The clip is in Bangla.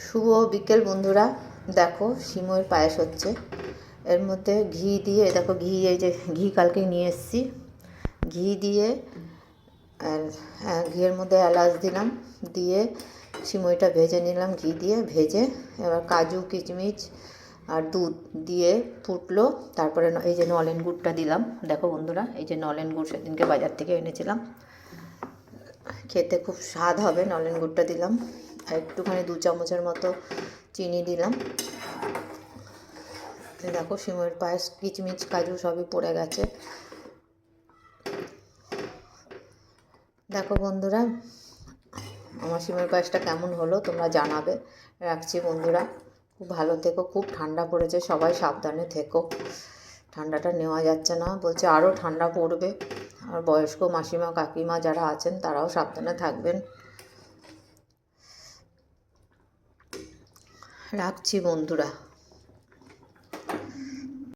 শুভ বিকেল বন্ধুরা। দেখো সিমইয়ের পায়েস হচ্ছে। এর মধ্যে ঘি দিয়ে, দেখো ঘি, এই যে ঘি কালকে নিয়ে এসেছি, ঘি দিয়ে আর ঘিয়ের মধ্যে এলাচ দিলাম, দিয়ে সিমইটা ভেজে নিলাম ঘি দিয়ে ভেজে। এবার কাজু কিশমিশ আর দুধ দিয়ে ফুটলো, তারপরে এই যে নলেন গুড়টা দিলাম। দেখো বন্ধুরা, এই যে নলেন গুড় সেদিনকে বাজার থেকে এনেছিলাম, খেতে খুব স্বাদ হবে। নলেন গুড়টা দিলাম আর একটুখানি 2 চামচের মতো চিনি দিলাম। দেখো সিমইয়ের পায়েস কিচমিচ কাজু সবই পড়ে গেছে। দেখো বন্ধুরা, আমার সিমইয়ের পায়েসটা কেমন হলো তোমরা জানাবে। রাখছি বন্ধুরা, খুব ভালো থেকো। খুব ঠান্ডা পড়েছে, সবাই সাবধানে থেকো। ঠান্ডাটা নেওয়া যাচ্ছে না, বলছে আরও ঠান্ডা পড়বে। আর বয়স্ক মাসিমা কাকিমা যারা আছেন তারাও সাবধানে থাকবেন। রাখছি বন্ধুরা।